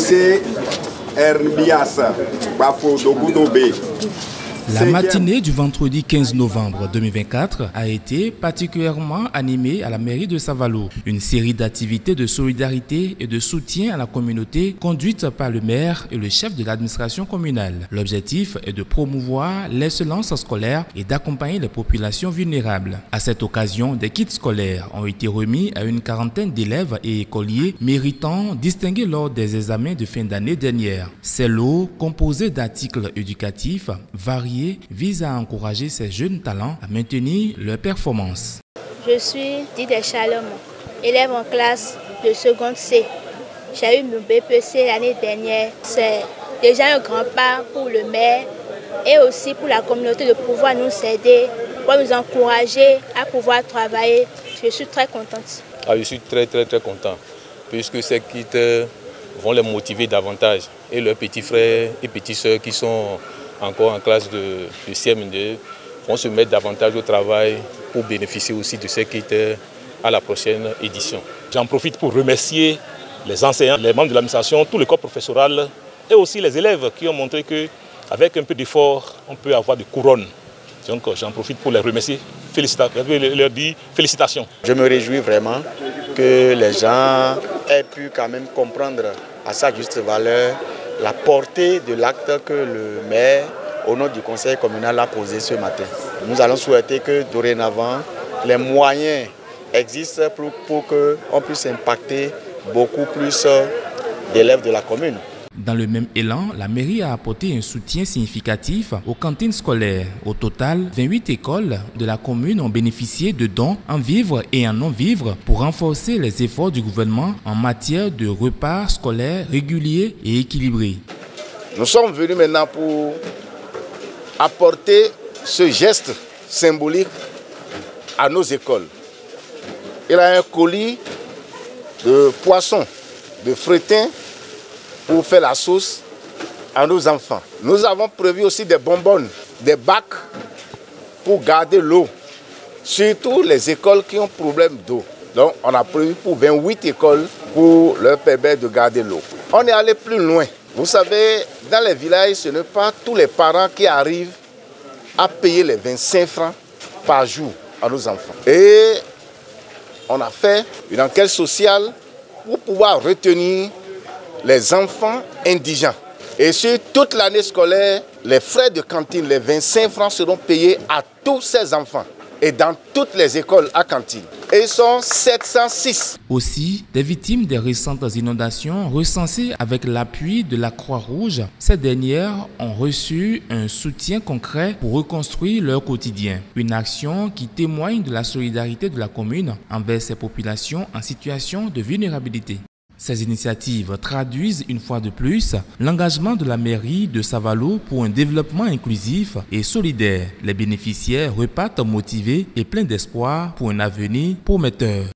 José Herbiasa, Bafo Dogunobe. La matinée du vendredi 15 novembre 2024 a été particulièrement animée à la mairie de Savalo. Une série d'activités de solidarité et de soutien à la communauté conduites par le maire et le chef de l'administration communale. L'objectif est de promouvoir l'excellence scolaire et d'accompagner les populations vulnérables. À cette occasion, des kits scolaires ont été remis à une quarantaine d'élèves et écoliers méritants distingués lors des examens de fin d'année dernière. Ces lots, composés d'articles éducatifs variés, vise à encourager ces jeunes talents à maintenir leur performance. Je suis Didier Chalom, élève en classe de seconde C. J'ai eu mon BPC l'année dernière. C'est déjà un grand pas pour le maire et aussi pour la communauté de pouvoir nous aider, pour nous encourager à pouvoir travailler. Je suis très contente. Je suis très content puisque ces kits vont les motiver davantage et leurs petits frères et petites sœurs qui sont encore en classe de CM2 vont se mettre davantage au travail pour bénéficier aussi de ces kits à la prochaine édition. J'en profite pour remercier les enseignants, les membres de l'administration, tout le corps professoral et aussi les élèves qui ont montré qu'avec un peu d'effort, on peut avoir des couronnes. Donc j'en profite pour les remercier, leur dire félicitations. Je me réjouis vraiment que les gens aient pu quand même comprendre à sa juste valeur la portée de l'acte que le maire, au nom du conseil communal, a posé ce matin. Nous allons souhaiter que dorénavant, les moyens existent pour qu'on puisse impacter beaucoup plus d'élèves de la commune. Dans le même élan, la mairie a apporté un soutien significatif aux cantines scolaires. Au total, 28 écoles de la commune ont bénéficié de dons en vivres et en non-vivres pour renforcer les efforts du gouvernement en matière de repas scolaires réguliers et équilibrés. Nous sommes venus maintenant pour apporter ce geste symbolique à nos écoles. Il y a un colis de poissons, de fretin, pour faire la sauce à nos enfants. Nous avons prévu aussi des bonbonnes, des bacs pour garder l'eau, surtout les écoles qui ont problème d'eau. Donc on a prévu pour 28 écoles pour leur permettre de garder l'eau. On est allé plus loin. Vous savez, dans les villages, ce n'est pas tous les parents qui arrivent à payer les 25 francs par jour à nos enfants. Et on a fait une enquête sociale pour pouvoir retenir les enfants indigents. Et sur toute l'année scolaire, les frais de cantine, les 25 francs seront payés à tous ces enfants et dans toutes les écoles à cantine. Et ils sont 706. Aussi, des victimes des récentes inondations recensées avec l'appui de la Croix-Rouge, ces dernières ont reçu un soutien concret pour reconstruire leur quotidien. Une action qui témoigne de la solidarité de la commune envers ces populations en situation de vulnérabilité. Ces initiatives traduisent une fois de plus l'engagement de la mairie de Savalo pour un développement inclusif et solidaire. Les bénéficiaires repartent motivés et pleins d'espoir pour un avenir prometteur.